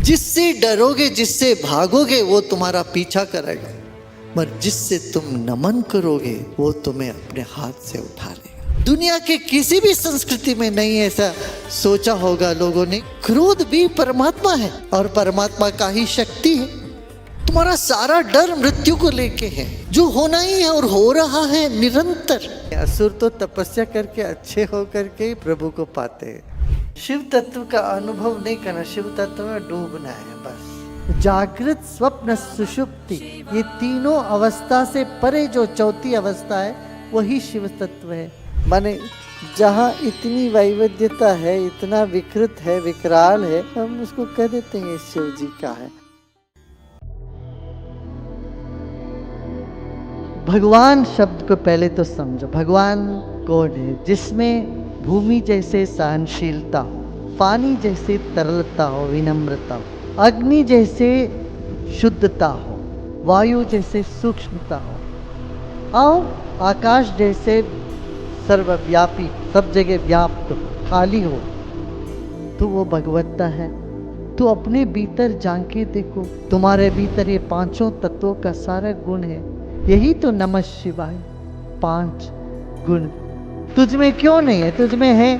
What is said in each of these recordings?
जिससे डरोगे, जिससे भागोगे, वो तुम्हारा पीछा करेगा, मगर जिससे तुम नमन करोगे वो तुम्हें अपने हाथ से उठा लेगा। दुनिया के किसी भी संस्कृति में नहीं ऐसा सोचा होगा लोगों ने। क्रोध भी परमात्मा है और परमात्मा का ही शक्ति है। तुम्हारा सारा डर मृत्यु को लेके है, जो होना ही है और हो रहा है निरंतर। असुर तो तपस्या करके अच्छे होकर के प्रभु को पाते हैं। शिव तत्व का अनुभव नहीं करना, शिव तत्व में डूबना है बस। जागृत, स्वप्न, सुषुप्ति, ये तीनों अवस्था से परे जो चौथी अवस्था है वही शिव तत्व है। माने जहाँ इतनी वैविध्यता है, इतना विकृत है, विकराल है, हम उसको कह देते हैं शिव जी का है। भगवान शब्द को पहले तो समझो, भगवान कौन है? जिसमें भूमि जैसे सहनशीलता हो, पानी जैसे तरलता हो, विनम्रता हो, अग्नि जैसे शुद्धता हो, वायु जैसे सूक्ष्मता हो, और आकाश जैसे सर्वव्यापी, सब जगह व्याप्त हो, खाली हो, तो वो भगवत्ता है। तो अपने भीतर झांक के देखो, तुम्हारे भीतर ये पांचों तत्वों का सारा गुण है। यही तो नमः शिवाय, 5 गुण तुझ में क्यों नहीं है? तुझ में है।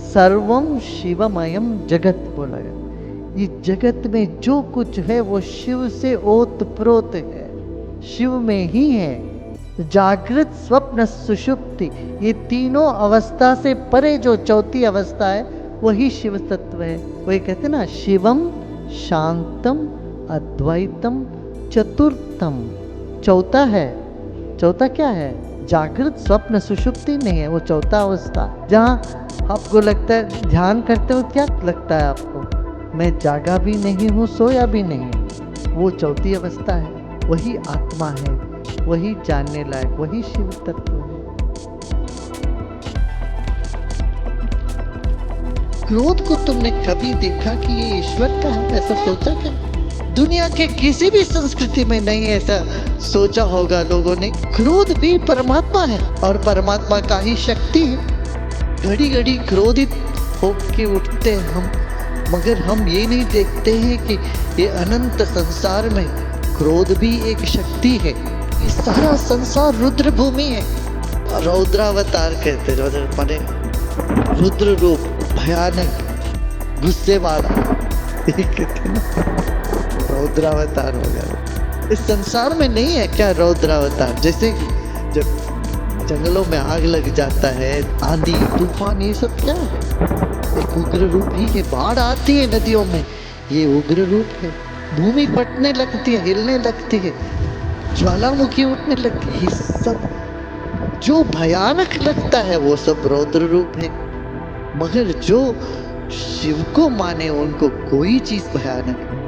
सर्वम शिवमयम जगत बोला गया। ये जगत में जो कुछ है वो शिव से ओतप्रोत है, शिव में ही है। जागृत, स्वप्न, सुषुप्ति, ये तीनों अवस्था से परे जो चौथी अवस्था है वही शिव तत्व है। वही कहते ना, शिवम शांतम अद्वैतम चतुर्थम। चौथा है। चौथा क्या है? जागृत, स्वप्न, सुषुप्ति नहीं है, वो चौथा अवस्था। जहाँ आपको लगता है, ध्यान करते हो क्या लगता है आपको? मैं जागा भी नहीं हूँ, सोया भी नहीं, वो चौथी अवस्था है। वही आत्मा है, वही जानने लायक, वही शिव तत्व है। क्रोध को तुमने कभी देखा कि ये ईश्वर का है? ऐसा सोचा क्या? दुनिया के किसी भी संस्कृति में नहीं ऐसा सोचा होगा लोगों ने। क्रोध भी परमात्मा है और परमात्मा का ही शक्ति है। घड़ी घड़ी क्रोधित होके उठते हैं हम, मगर हम ये नहीं देखते हैं कि ये अनंत संसार में क्रोध भी एक शक्ति है। ये सारा संसार रुद्र भूमि है। रौद्रावतार कहते, माने रुद्र रूप, भयानक, गुस्से वाला, कहते ना, रौद्रावतार हो गया। इस संसार में नहीं है क्या रौद्रावतार? जैसे जब जंगलों में आग लग जाता है, आंधी तूफान, ये सब क्या है? एक उग्र रूप ही है। बाढ़ आती है नदियों में, ये उग्र रूप है। भूमि फटने लगती है, हिलने लगती है, ज्वालामुखी उठने लगती है। ये सब जो भयानक लगता है वो सब रौद्र रूप है। मगर जो शिव को माने उनको कोई चीज भयानक नहीं।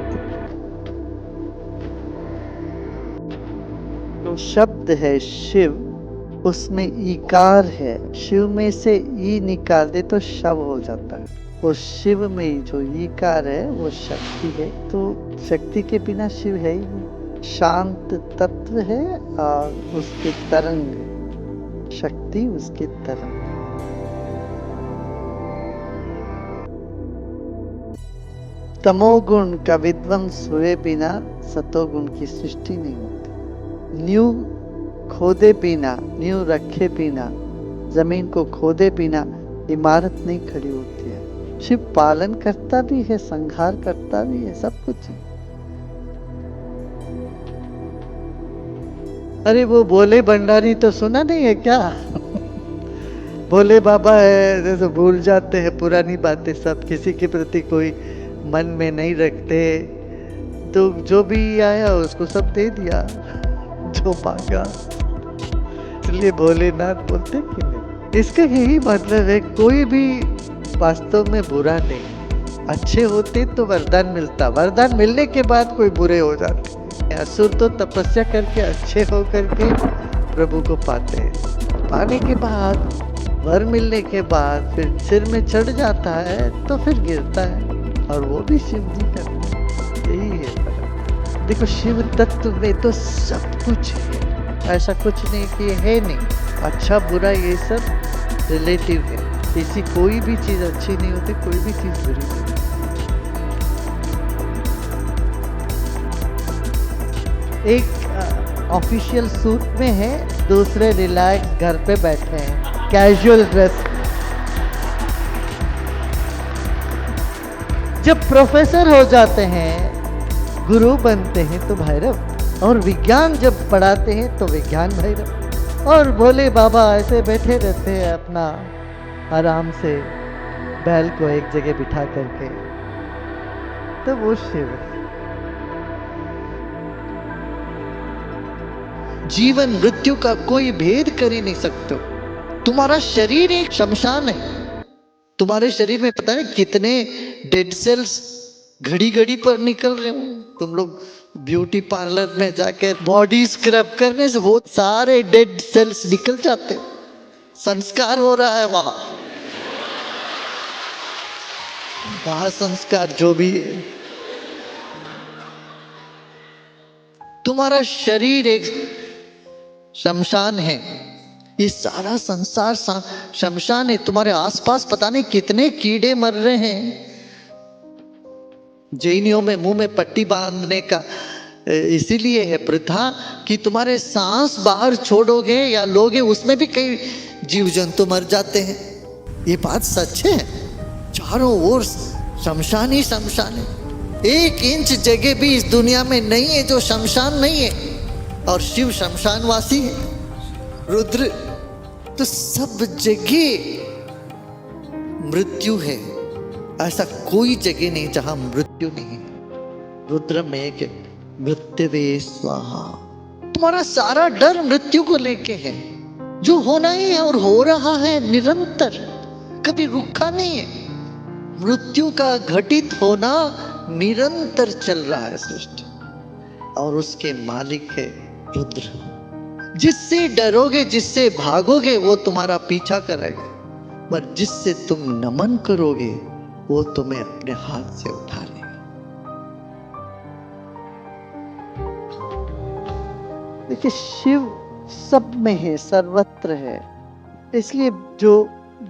तो शब्द है शिव, उसमें ईकार है। शिव में से ई निकाल दे तो शव हो जाता है। वो शिव में जो ईकार है वो शक्ति है। तो शक्ति के बिना शिव है ही नहीं। शांत तत्व है और उसके तरंग, शक्ति उसके तरंग। तमोगुण का विध्वंस हुए बिना सतोगुण की सृष्टि नहीं होती। न्यू खोदे बिना, नींव रखे बिना, जमीन को खोदे बिना इमारत नहीं खड़ी होती है। शिव पालन करता भी है, संहार करता भी है, सब कुछ है। अरे वो भोले भंडारी तो सुना नहीं है क्या? भोले बाबा है, जैसे भूल जाते हैं पुरानी बातें, सब किसी के प्रति कोई मन में नहीं रखते। तो जो भी आया उसको सब दे दिया, जो मांगा। इसलिए भोलेनाथ बोलते कि नहीं। इसका यही मतलब है, कोई भी वास्तव में बुरा नहीं। अच्छे होते तो वरदान मिलता, वरदान मिलने के बाद कोई बुरे हो जाते। असुर तो तपस्या करके अच्छे होकर के प्रभु को पाते हैं। पाने के बाद, वर मिलने के बाद फिर सिर में चढ़ जाता है तो फिर गिरता है, और वो भी शिव जी का। यही है। देखो, शिव तत्व में तो सब कुछ है, ऐसा कुछ नहीं कि है नहीं। अच्छा बुरा ये सब रिलेटिव है। किसी कोई भी चीज़ अच्छी नहीं होती, कोई भी चीज़ बुरी नहीं होती। एक ऑफिशियल सूट में है, दूसरे रिलैक्स घर पे बैठे हैं, कैजुअल ड्रेस। जब प्रोफेसर हो जाते हैं, गुरु बनते हैं तो भैरव, और विज्ञान जब पढ़ाते हैं तो विज्ञान भैरव, और भोले बाबा ऐसे बैठे रहते हैं अपना आराम से बैल को एक जगह बिठा करके, तो वो शिव। जीवन मृत्यु का कोई भेद कर ही नहीं सकते। तुम्हारा शरीर एक शमशान है। तुम्हारे शरीर में पता नहीं कितने डेड सेल्स घड़ी घड़ी पर निकल रहे हो। तुम लोग ब्यूटी पार्लर में जाकर बॉडी स्क्रब करने से वो सारे डेड सेल्स निकल जाते हो। संस्कार हो रहा है वहां, वहां संस्कार जो भी है। तुम्हारा शरीर एक शमशान है, ये सारा संसार शमशान है। तुम्हारे आसपास पता नहीं कितने कीड़े मर रहे हैं। जैनियों में मुंह में पट्टी बांधने का इसीलिए है प्रथा कि तुम्हारे सांस बाहर छोड़ोगे या लोगे उसमें भी कई जीव जंतु मर जाते हैं। ये बात सच है। चारों ओर शमशान ही शमशान है। 1 इंच जगह भी इस दुनिया में नहीं है जो शमशान नहीं है। और शिव शमशानवासी है, रुद्र तो सब जगह मृत्यु है। ऐसा कोई जगह नहीं जहां मृत्यु नहीं है। रुद्र में मृत्युवे स्वाहा। तुम्हारा सारा डर मृत्यु को लेके है, जो होना ही है और हो रहा है निरंतर, कभी रुका नहीं है। मृत्यु का घटित होना निरंतर चल रहा है सृष्टि, और उसके मालिक है रुद्र। जिससे डरोगे, जिससे भागोगे, वो तुम्हारा पीछा करेगा, पर जिससे तुम नमन करोगे वो तुम्हें अपने हाथ से उठा लेगा। देखिए, शिव सब में है, सर्वत्र है। इसलिए जो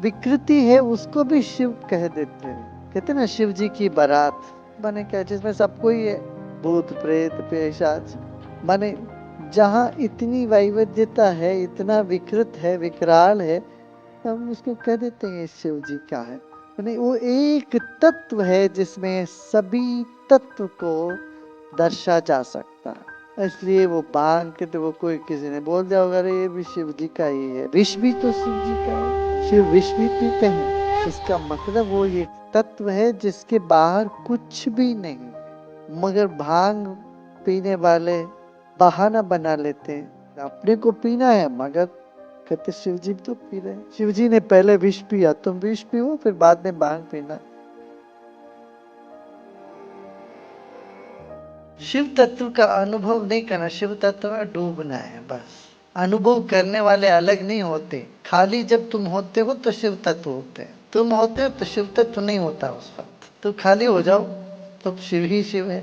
विकृति है उसको भी शिव कह देते हैं। कहते हैं ना, शिव जी की बारात माने क्या, जिसमें सब कोई है, भूत प्रेत पिशाच, माने जहाँ इतनी वैविध्यता है, इतना विकृत है, विकराल है, हम उसको कह देते हैं शिव जी का है। माने वो एक तत्व है जिसमें सभी तत्व को दर्शा जा सकता है। इसलिए वो बांग के तो वो कोई किसी ने बोल दिया होगा, अरे ये भी शिव जी का ही है। विष भी तो शिव जी का है, शिव विष भी पीते हैं। इसका मतलब वो एक तत्व है जिसके बाहर कुछ भी नहीं। मगर भांग पीने वाले बहाना बना लेते हैं, अपने को पीना है, मगर कहते शिव जी तो पी रहे। शिव जी ने पहले विष पिया, तुम विष पियो, फिर बाद में भांग पीना। शिव तत्व का अनुभव नहीं करना, शिव तत्व में डूबना है बस। अनुभव करने वाले अलग नहीं होते। खाली जब तुम होते हो तो शिव तत्व होते हैं, तुम होते हो तो शिव तत्व नहीं होता उस वक्त। तो खाली हो जाओ तो शिव ही शिव है।